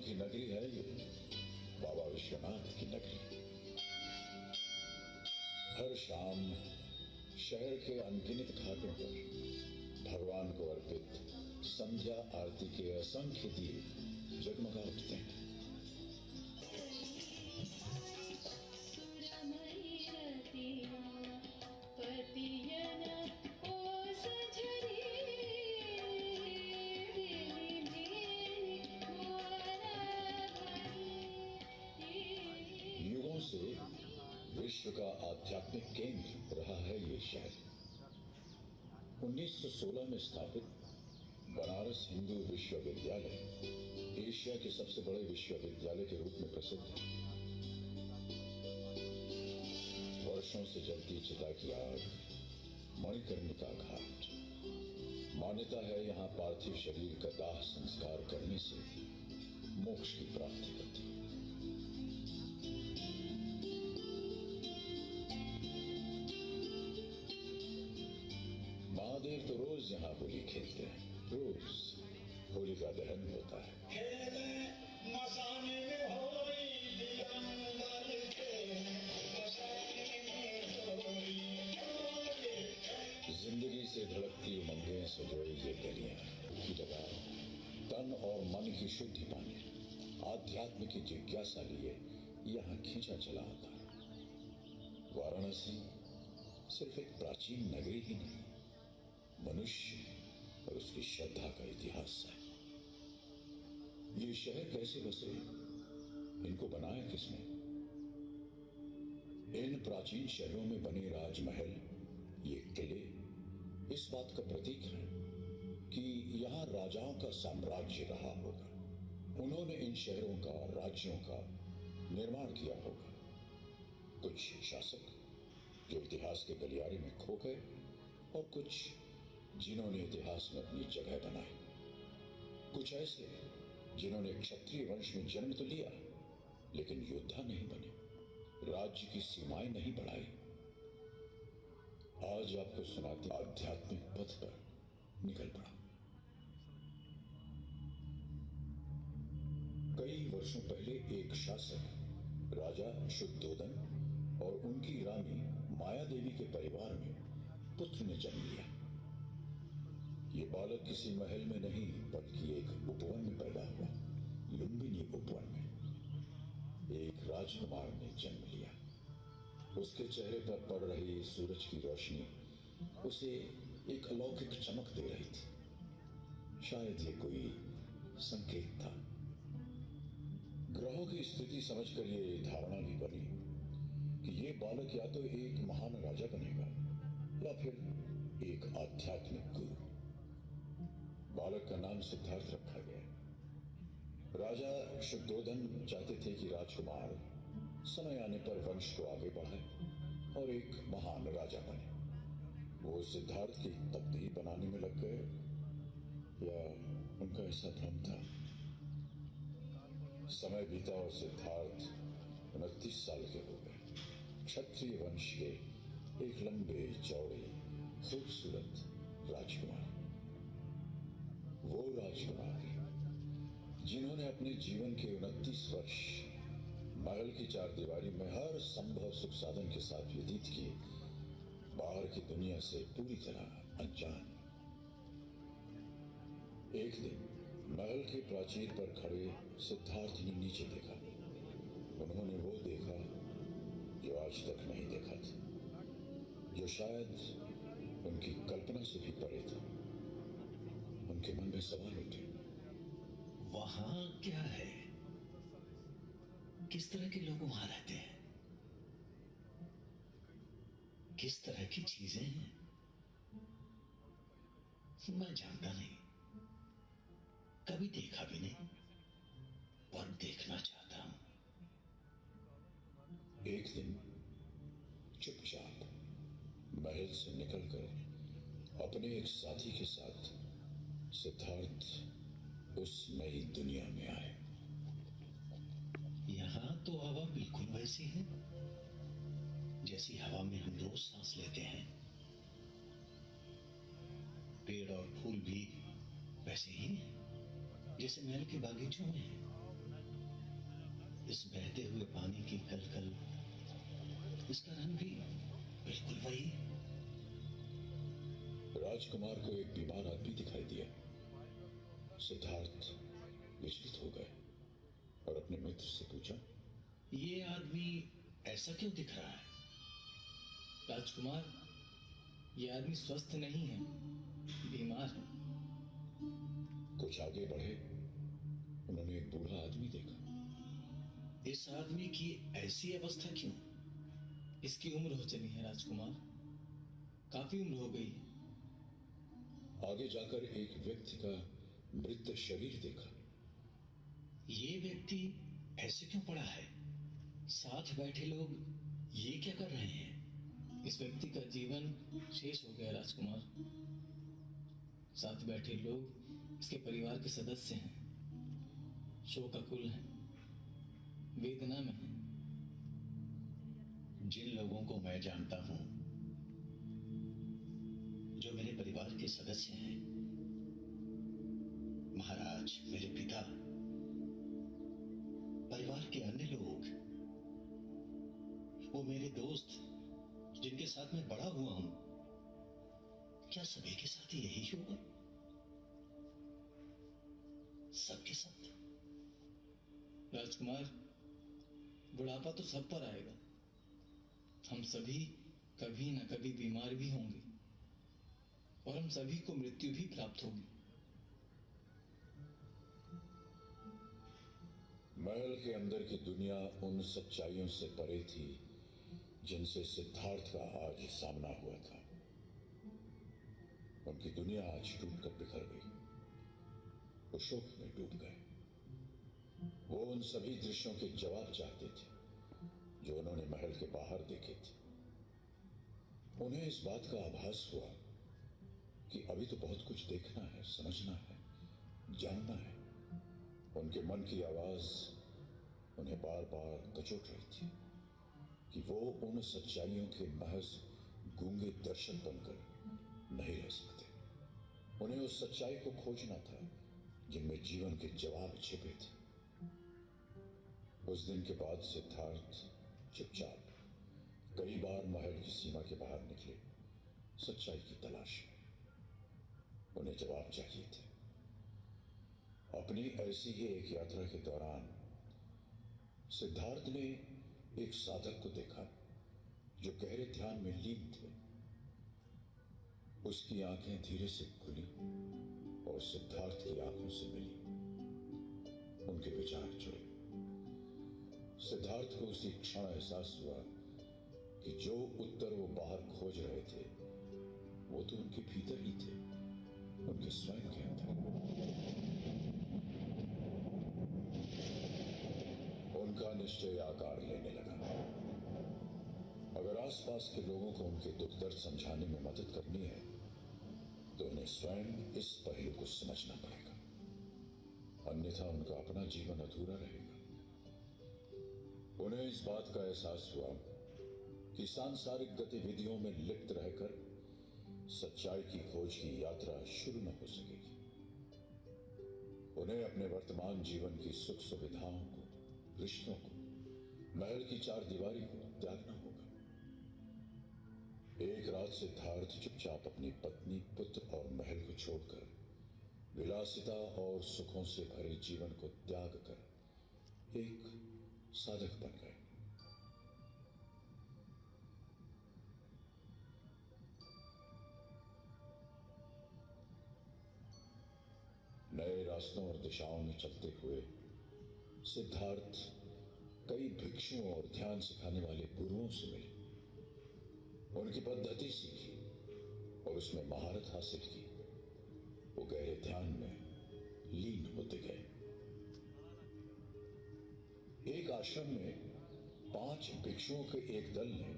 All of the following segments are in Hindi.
की नगरी है ये, बाबा विश्वनाथ की नगरी। हर शाम शहर के अनगिनत घाटों पर भगवान को अर्पित संध्या आरती के असंख्य दिए जगमगा उठते हैं। युगों से विश्व का आध्यात्मिक केंद्र रहा है ये शहर। 1916 में स्थापित बनारस हिंदू विश्वविद्यालय एशिया के सबसे बड़े विश्वविद्यालय के रूप में प्रसिद्ध है। वर्षों से जलती चिता की आग, मणिकर्णिका घाट। मान्यता है यहाँ पार्थिव शरीर का दाह संस्कार करने से मोक्ष की प्राप्ति होती है। महादेव तो रोज यहाँ होली खेलते हैं, रोज होली का दहन होता है। जिंदगी से धड़कती उमंगें सजोई ये गलियां की लगा तन और मन की शुद्धि पाने, आध्यात्म की जिज्ञासा लिए यहाँ खींचा चला आता है। वाराणसी सिर्फ एक प्राचीन नगरी ही नहीं, मनुष्य और उसकी श्रद्धा का इतिहास है। ये शहर कैसे बसे, इनको बनाया किसने? इन प्राचीन शहरों में बने राजमहल, ये किले इस बात का प्रतीक है कि यहाँ राजाओं का साम्राज्य रहा होगा। उन्होंने इन शहरों का, राज्यों का निर्माण किया होगा। कुछ शासक जो इतिहास के गलियारे में खो गए और कुछ जिन्होंने इतिहास में अपनी जगह बनाई। कुछ ऐसे जिन्होंने क्षत्रिय वंश में जन्म तो लिया लेकिन योद्धा नहीं बने, राज्य की सीमाएं नहीं बढ़ाई। आज आपको सुनाते आध्यात्मिक पथ पर निकल पड़ा। कई वर्षों पहले एक शासक राजा शुद्धोदन और उनकी रानी माया देवी के परिवार में पुत्र ने जन्म लिया। ये बालक किसी महल में नहीं बल्कि एक उपवन में पैदा हुआ। लुम्बिनी उपवन में एक राजकुमार ने जन्म लिया। उसके चेहरे पर पड़ रही सूरज की रोशनी उसे एक अलौकिक चमक दे रही थी। शायद ये कोई संकेत था। ग्रहों की स्थिति समझकर ये धारणा भी बनी कि ये बालक या तो एक महान राजा बनेगा या फिर एक आध्यात्मिक गुरु। बालक का नाम सिद्धार्थ रखा गया। राजा शुद्धोदन चाहते थे कि राजकुमार समय आने पर वंश को आगे बढ़ाए और एक महान राजा बने। वो सिद्धार्थ की तकदीर बनाने में लग गए या उनका ऐसा भ्रम था। समय बीता और सिद्धार्थ 29 साल के हो गए। क्षत्रिय वंश के एक लंबे चौड़े खूबसूरत राजकुमार, वो राजकुमार जिन्होंने अपने जीवन के 29 वर्ष महल की चारदीवारी में हर संभव सुख साधन के साथ व्यतीत किए, बाहर की दुनिया से पूरी तरह अनजान। एक दिन महल के प्राचीर पर खड़े सिद्धार्थ ने नीचे देखा। उन्होंने वो देखा जो आज तक नहीं देखा था, जो शायद उनकी कल्पना से भी परे था। उनके मन में सवाल उठे, वहां क्या है? किस तरह के लोग वहां रहते हैं? किस तरह की चीजें हैं? मैं जानता नहीं, कभी देखा भी नहीं और देखना चाहता हूं। एक दिन चुपचाप महल से निकलकर अपने एक साथी के साथ सिद्धार्थ उस नई दुनिया में आए। यहां तो हवा बिल्कुल वैसी है जैसी हवा में हम रोज सांस लेते हैं। पेड़ और फूल भी वैसे ही हैं जैसे महल के बागीचों में हैं। इस बहते हुए पानी की कलकल, इसका रंग भी बिल्कुल वही। राजकुमार को एक बीमार आदमी दिखाई दिया। सिद्धार्थ विचलित हो गए और अपने मित्र से पूछा, ये आदमी ऐसा क्यों दिख रहा है? राजकुमार, ये आदमी स्वस्थ नहीं है, बीमार है। कुछ आगे बढ़े, उन्होंने एक बूढ़ा आदमी देखा। इस आदमी की ऐसी अवस्था क्यों? इसकी उम्र हो चली है राजकुमार, काफी उम्र हो गई है। आगे जाकर एक व्यक्ति का मृत शरीर देखा। ये व्यक्ति ऐसे क्यों पड़ा है? साथ बैठे लोग ये क्या कर रहे हैं? इस व्यक्ति का जीवन शेष हो गया राजकुमार। साथ बैठे लोग इसके परिवार के सदस्य हैं, शोकाकुल हैं, वेदना में हैं। जिन लोगों को मैं जानता हूं, जो मेरे परिवार के सदस्य हैं, महाराज, मेरे पिता, परिवार के अन्य लोग, वो मेरे दोस्त जिनके साथ मैं बड़ा हुआ हूं, क्या सभी के साथ यही होगा? सबके साथ? राजकुमार, बुढ़ापा तो सब पर आएगा। हम सभी कभी न कभी बीमार भी होंगे और हम सभी को मृत्यु भी प्राप्त होगी। महल के अंदर की दुनिया उन सच्चाइयों से परे थी जिनसे सिद्धार्थ का आज सामना हुआ था। उनकी दुनिया आज टूटकर बिखर गई। वो शोक में डूब गए। वो उन सभी दृश्यों के जवाब चाहते थे जो उन्होंने महल के बाहर देखे थे। उन्हें इस बात का आभास हुआ कि अभी तो बहुत कुछ देखना है, समझना है, जानना है। उनके मन की आवाज उन्हें बार बार कचोट रही थी कि वो उन सच्चाइयों के महज गूंगे दर्शक बनकर नहीं रह सकते। उन्हें उस सच्चाई को खोजना था जिनमें जीवन के जवाब छिपे थे। उस दिन के बाद सिद्धार्थ चुपचाप कई बार महल की सीमा के बाहर निकले, सच्चाई की तलाश में। उन्हें जवाब चाहिए थे। अपनी ऐसी ही एक यात्रा के दौरान सिद्धार्थ ने एक साधक को देखा जो गहरे ध्यान में लीन थे। उसकी आंखें धीरे से खुली और सिद्धार्थ की आंखों से मिली। उनके विचार जुड़े। सिद्धार्थ को उसी क्षण एहसास हुआ कि जो उत्तर वो बाहर खोज रहे थे वो तो उनके भीतर ही थे, उनके स्वयं के अंदर। उनका निश्चय आकार लेने लगा। अगर आसपास के लोगों को उनके दुख दर्द समझाने में मदद करनी है तो उन्हें स्वयं इस पहलू को समझना पड़ेगा, अन्यथा उनका अपना जीवन अधूरा रहेगा। उन्हें इस बात का एहसास हुआ कि सांसारिक गतिविधियों में लिप्त रहकर सच्चाई की खोज की यात्रा शुरू न हो सकेगी। उन्हें अपने वर्तमान जीवन की सुख सुविधाओं को, रिश्तों को, महल की चार दीवारी को त्यागना होगा। एक रात सिद्धार्थ चुपचाप अपनी पत्नी, पुत्र और महल को छोड़कर विलासिता और सुखों से भरे जीवन को त्याग कर एक साधक बन गए। नए रास्तों और दिशाओं में चलते हुए सिद्धार्थ कई भिक्षुओं और ध्यान सिखाने वाले गुरुओं से मिले। उनकी पद्धति सीखी और उसमें महारत हासिल की। वो गहरे ध्यान में लीन होते गए। एक आश्रम में 5 भिक्षुओं के एक दल ने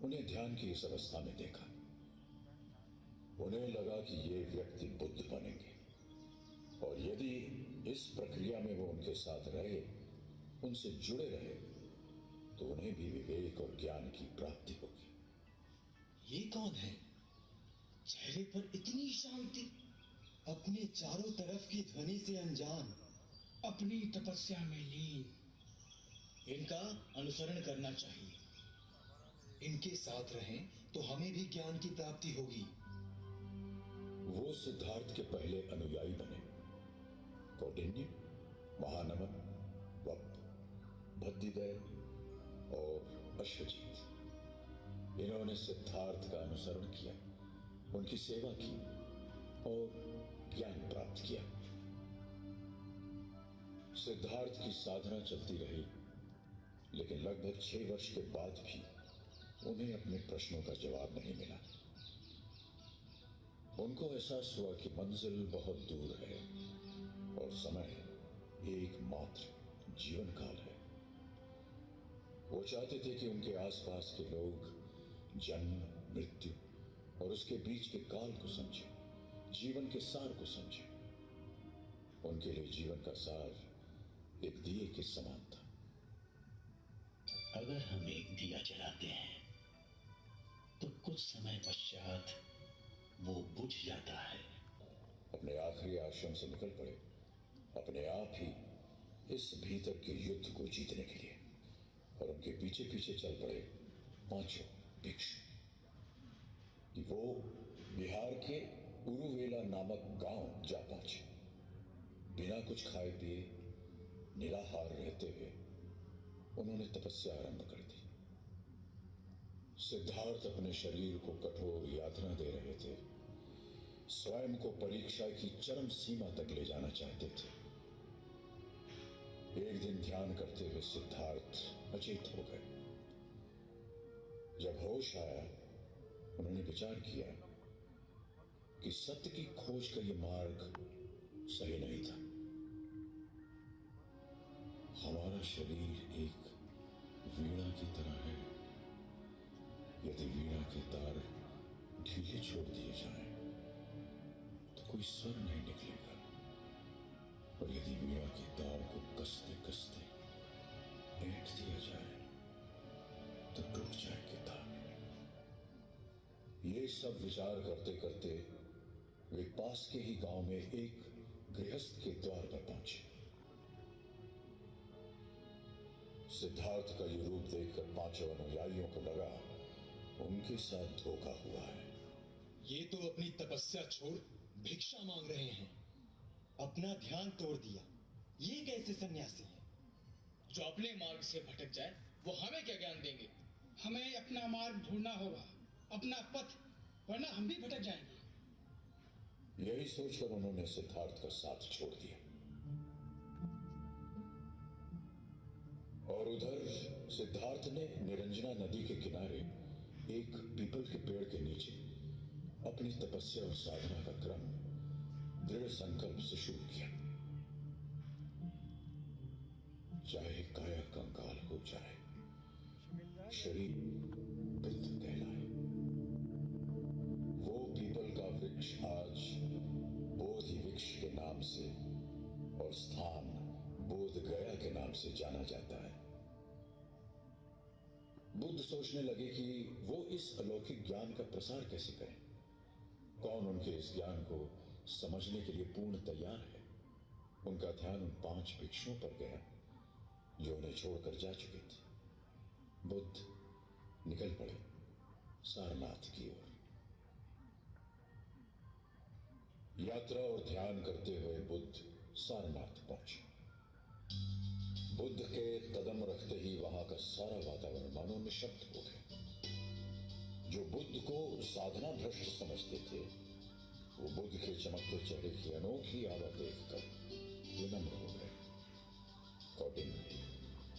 उन्हें ध्यान की इस अवस्था में देखा। उन्हें लगा कि ये व्यक्ति बुद्ध बनेंगे और यदि इस प्रक्रिया में वो उनके साथ रहे, उनसे जुड़े रहे, तो उन्हें भी विवेक और ज्ञान की प्राप्ति होगी। ये कौन है? चेहरे पर इतनी शांति, अपने चारों तरफ की ध्वनि से अनजान, अपनी तपस्या में लीन, इनका अनुसरण करना चाहिए। इनके साथ रहें तो हमें भी ज्ञान की प्राप्ति होगी। वो सिद्धार्थ के पहले अनुयायी बने। कौंडिन्य, महानमन, वप, भद्दिदय और अश्वजीत, इन्होंने सिद्धार्थ का अनुसरण किया, उनकी सेवा की और ज्ञान प्राप्त किया। सिद्धार्थ की साधना चलती रही, लेकिन लगभग 6 वर्ष के बाद भी उन्हें अपने प्रश्नों का जवाब नहीं मिला। उनको एहसास हुआ कि मंजिल बहुत दूर है और समय एकमात्र जीवन काल है। वो चाहते थे कि उनके आसपास के लोग जन्म, मृत्यु और उसके बीच के काल को समझें, जीवन के सार को समझें। उनके लिए जीवन का सार एक दिए के समान था। अगर हम एक दिया जलाते हैं तो कुछ समय पश्चात वो बुझ जाता है। अपने आखिरी आश्रम से निकल पड़े, अपने आप ही इस भीतर के युद्ध को जीतने के लिए, और उनके पीछे पीछे चल पड़े 5 भिक्षु। कि वो बिहार के उरुवेला नामक गांव जा पहुंचे। बिना कुछ खाए पिए, निराहार रहते हुए उन्होंने तपस्या आरंभ कर दी। सिद्धार्थ अपने शरीर को कठोर यातना दे रहे थे, स्वयं को परीक्षा की चरम सीमा तक ले जाना चाहते थे। एक दिन ध्यान करते हुए सिद्धार्थ अचेत हो गए। जब होश आया, उन्होंने विचार किया कि सत्य की खोज का यह मार्ग सही नहीं था। हमारा शरीर एक वीणा की तरह है। यदि वीणा के तार ढीले छोड़ दिए जाएं, तो कोई स्वर नहीं निकलेगा, और यदि वीणा के तार को कसते कसते ऐंठ दिया जाए, तो टूट जाएंगे तार। ये सब विचार करते करते वे पास के ही गांव में एक गृहस्थ के द्वार पर पहुंचे। सिद्धार्थ का ये रूप देखकर 5 अनुयायियों को लगा उनके साथ धोखा हुआ है। ये तो अपनी तपस्या छोड़ भिक्षा मांग रहे हैं, अपना ध्यान तोड़ दिया। ये कैसे सन्यासी हैं? जो अपने मार्ग से भटक जाए वो हमें क्या ज्ञान देंगे? हमें अपना मार्ग ढूंढना होगा, अपना पथ, वरना हम भी भटक जाएंगे। यही सोचकर उन्होंने सिद्धार्थ का साथ छोड़ दिया। और उधर सिद्धार्थ ने निरंजना नदी के किनारे एक पीपल के पेड़ के नीचे अपनी तपस्या और साधना का क्रम दृढ़ संकल्प से शुरू किया। चाहे काया कंकाल हो जाए, शरीर बुद्ध कहलाए। वो पीपल का वृक्ष आज बोधि वृक्ष के नाम से और स्थान बोध गया के नाम से जाना जाता है। बुद्ध सोचने लगे कि वो इस अलौकिक ज्ञान का प्रसार कैसे करें। कौन उनके इस ज्ञान को समझने के लिए पूर्ण तैयार है। उनका ध्यान उन 5 भिक्षुओं पर गया जो उन्हें छोड़कर जा चुके थे। बुद्ध निकल पड़े सारनाथ की ओर। यात्रा और ध्यान करते हुए बुद्ध सारनाथ पहुंचे। बुद्ध के कदम रखते ही वहां का सारा वातावरण मानो निशब्द हो गया। जो बुद्ध को साधना भ्रष्ट समझते थे, वो बुद्ध के चमकते चेहरे की अनोखी आवत देखकर विनम्र हो गए। कौंडिन्य,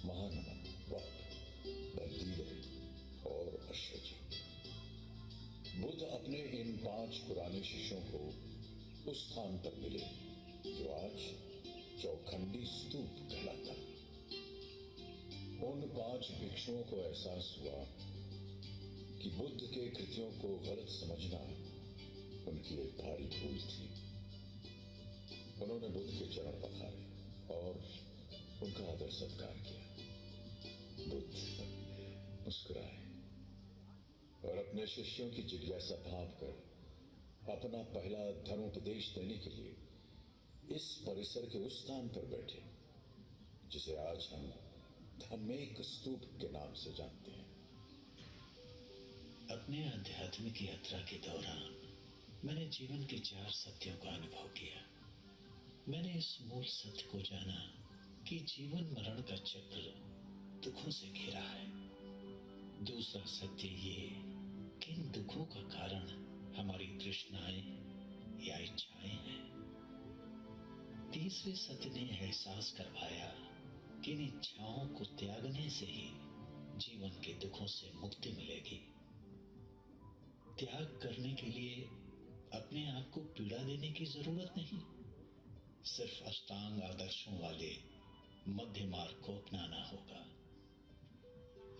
महानमन, वप, भद्दिदय और अश्वजीत, बुद्ध अपने इन 5 पुराने शिष्यों को उस स्थान पर मिले जो आज चौखंडी स्तूप कहलाता। उन 5 भिक्षुओं को एहसास हुआ कि बुद्ध के कृत्यों को गलत समझना उनकी एक भारी भूल थी। उन्होंने बुद्ध के चरण पखारे और उनका आदर सत्कार किया। बुद्ध मुस्कुराए और अपने शिष्यों की जिज्ञासा भांपकर अपना पहला धर्मोपदेश देने के लिए इस परिसर के उस स्थान पर बैठे जिसे आज हम धम्मेक स्तूप के नाम से जानते हैं। अपने आध्यात्मिक यात्रा के दौरान मैंने जीवन के 4 सत्यों का अनुभव किया। मैंने इस मूल सत्य को जाना कि जीवन मरण का चक्र दुखों से घिरा है। दूसरा सत्य ये कि इन दुखों का कारण हमारी तृष्णाएं या इच्छाएं हैं। तीसरे सत्य ने एहसास करवाया कि इन इच्छाओं को त्यागने से ही जीवन के दुखों से मुक्ति मिलेगी। त्याग करने के लिए अपने आप को पीड़ा देने की जरूरत नहीं, सिर्फ अष्टांग आदर्शों वाले मध्य मार्ग को अपनाना होगा।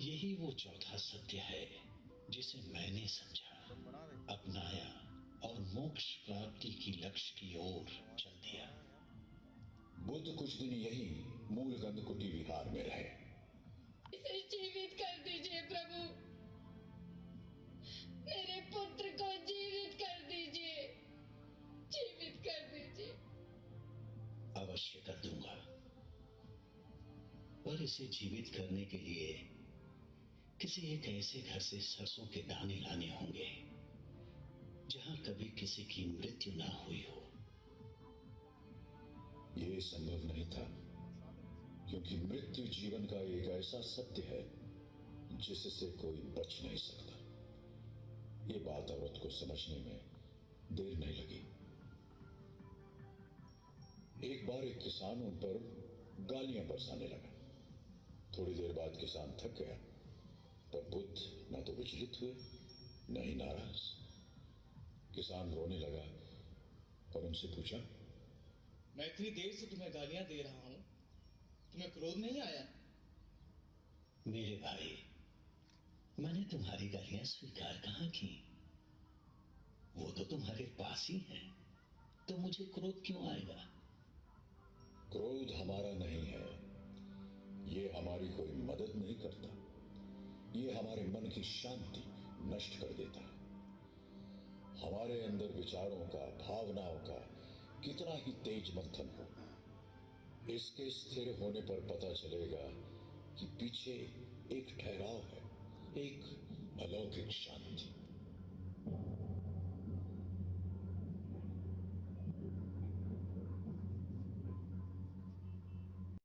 यही वो चौथा सत्य है जिसे मैंने समझा, अपनाया और मोक्ष प्राप्ति की लक्ष्य की ओर चल दिया। बुद्ध कुछ दिन यही मूलगंध कुटी विहार में रहे। इसे जीवित कर दीजिए प्रभु, मेरे पुत्र को जीवित कर दीजिए, जीवित कर दीजिए। अवश्य कर दूंगा, पर इसे जीवित करने के लिए किसी एक ऐसे घर से सरसों के दाने लाने होंगे जहां कभी किसी की मृत्यु ना हुई हो। यह संभव नहीं था, क्योंकि मृत्यु जीवन का एक ऐसा सत्य है जिससे कोई बच नहीं सकता। ये बात औरत को समझने में देर नहीं लगी। एक बार एक किसान उन पर गालियां बरसाने लगा। थोड़ी देर बाद किसान थक गया, पर बुद्ध न तो विचलित हुए न ही नाराज। किसान रोने लगा और उनसे पूछा, मैं इतनी देर से तुम्हें गालियां दे रहा हूं, तुम्हें क्रोध नहीं आया? मेरे भाई, मैंने तुम्हारी गालियां स्वीकार कहां की? वो तो तुम्हारे पास ही है, तो मुझे क्रोध क्यों आएगा? क्रोध हमारा नहीं है, ये हमारी कोई मदद नहीं करता। ये हमारे मन की शांति नष्ट कर देता है। हमारे अंदर विचारों का, भावनाओं का कितना ही तेज मंथन हो, इसके स्थिर होने पर पता चलेगा कि पीछे एक ठहराव है, एक अलौकिक शांति।